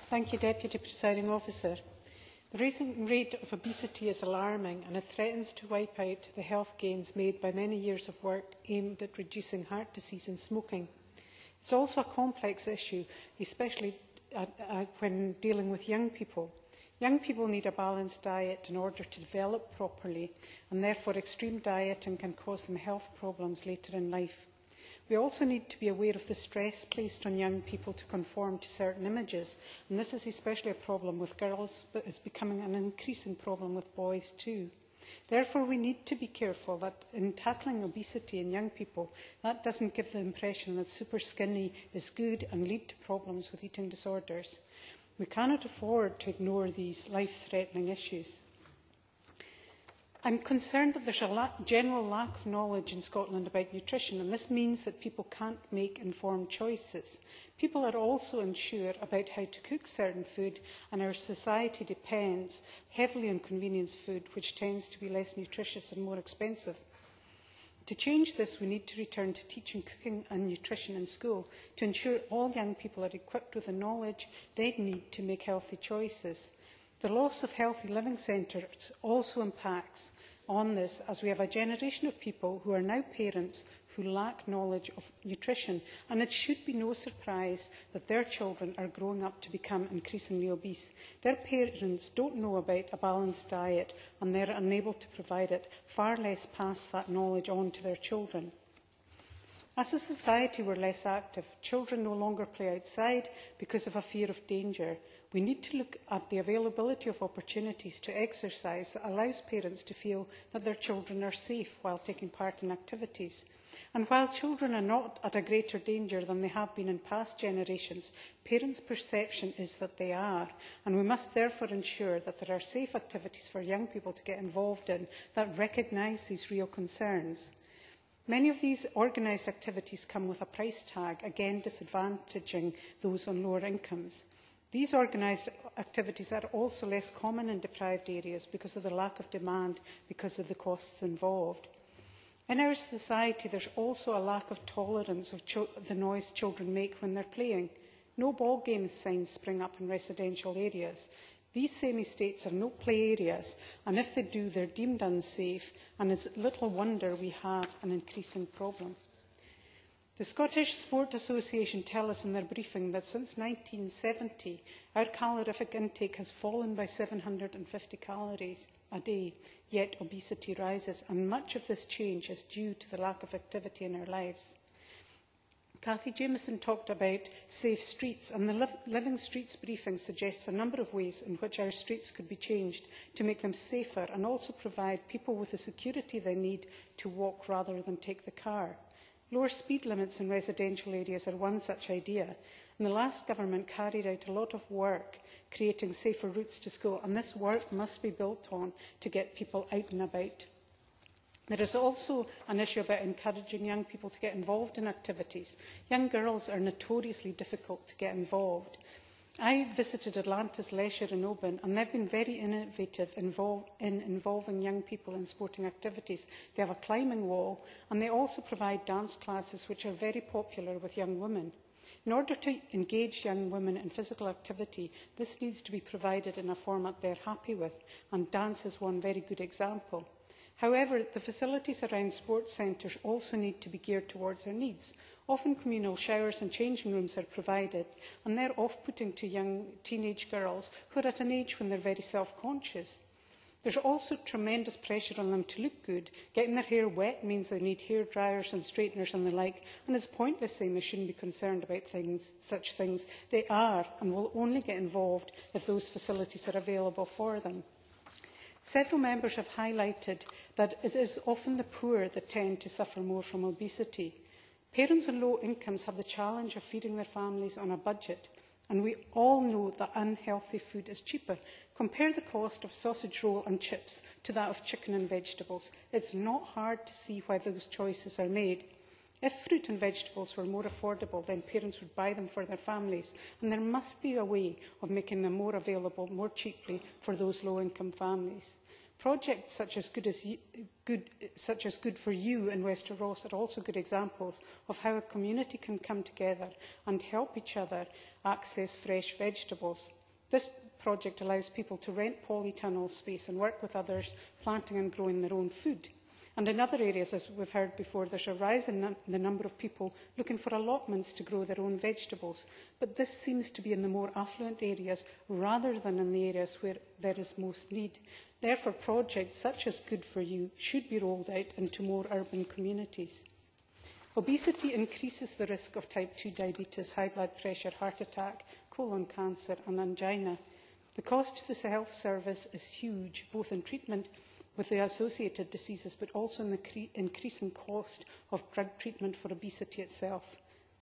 Thank you, Deputy Presiding Officer. The rising rate of obesity is alarming and it threatens to wipe out the health gains made by many years of work aimed at reducing heart disease and smoking. It's also a complex issue, especially when dealing with young people. Young people need a balanced diet in order to develop properly, and therefore extreme dieting can cause them health problems later in life. We also need to be aware of the stress placed on young people to conform to certain images, and this is especially a problem with girls, but it's becoming an increasing problem with boys too. Therefore, we need to be careful that in tackling obesity in young people, that doesn't give the impression that super skinny is good and lead to problems with eating disorders. We cannot afford to ignore these life-threatening issues. I'm concerned that there's a general lack of knowledge in Scotland about nutrition, and this means that people can't make informed choices. People are also unsure about how to cook certain food, and our society depends heavily on convenience food, which tends to be less nutritious and more expensive. To change this, we need to return to teaching cooking and nutrition in school to ensure all young people are equipped with the knowledge they need to make healthy choices. The loss of healthy living centres also impacts on this, as we have a generation of people who are now parents who lack knowledge of nutrition, and it should be no surprise that their children are growing up to become increasingly obese. Their parents don't know about a balanced diet and they're unable to provide it, far less pass that knowledge on to their children. As a society, we're less active. Children no longer play outside because of a fear of danger. We need to look at the availability of opportunities to exercise that allows parents to feel that their children are safe while taking part in activities. And while children are not at a greater danger than they have been in past generations, parents' perception is that they are, and we must therefore ensure that there are safe activities for young people to get involved in that recognise these real concerns. Many of these organised activities come with a price tag, again disadvantaging those on lower incomes. These organised activities are also less common in deprived areas because of the lack of demand, because of the costs involved. In our society, there's also a lack of tolerance of the noise children make when they're playing. No ball game signs spring up in residential areas. These same estates have no play areas, and if they do, they're deemed unsafe, and it's little wonder we have an increasing problem. The Scottish Sport Association tell us in their briefing that since 1970, our calorific intake has fallen by 750 calories a day, yet obesity rises, and much of this change is due to the lack of activity in our lives. Cathy Jameson talked about safe streets, and the Living Streets briefing suggests a number of ways in which our streets could be changed to make them safer and also provide people with the security they need to walk rather than take the car. Lower speed limits in residential areas are one such idea, and the last government carried out a lot of work creating safer routes to school, and this work must be built on to get people out and about. There is also an issue about encouraging young people to get involved in activities. Young girls are notoriously difficult to get involved. I visited Atlantis Leisure in Oban, and they've been very innovative in involving young people in sporting activities. They have a climbing wall, and they also provide dance classes which are very popular with young women. In order to engage young women in physical activity, this needs to be provided in a format they're happy with, and dance is one very good example. However, the facilities around sports centres also need to be geared towards their needs. Often communal showers and changing rooms are provided, and they're off-putting to young teenage girls who are at an age when they're very self-conscious. There's also tremendous pressure on them to look good. Getting their hair wet means they need hair dryers and straighteners and the like, and it's pointless saying they shouldn't be concerned about such things. They are, and will only get involved if those facilities are available for them. Several members have highlighted that it is often the poor that tend to suffer more from obesity. Parents on low incomes have the challenge of feeding their families on a budget, and we all know that unhealthy food is cheaper. Compare the cost of sausage roll and chips to that of chicken and vegetables. It's not hard to see why those choices are made. If fruit and vegetables were more affordable, then parents would buy them for their families, and there must be a way of making them more available more cheaply for those low-income families. Projects such as Good for You in Wester Ross are also good examples of how a community can come together and help each other access fresh vegetables. This project allows people to rent polytunnel space and work with others, planting and growing their own food. And in other areas, as we've heard before, there's a rise in the number of people looking for allotments to grow their own vegetables. But this seems to be in the more affluent areas rather than in the areas where there is most need. Therefore, projects such as Good for You should be rolled out into more urban communities. Obesity increases the risk of type 2 diabetes, high blood pressure, heart attack, colon cancer and angina. The cost to the health service is huge, both in treatment with the associated diseases, but also in the increasing cost of drug treatment for obesity itself.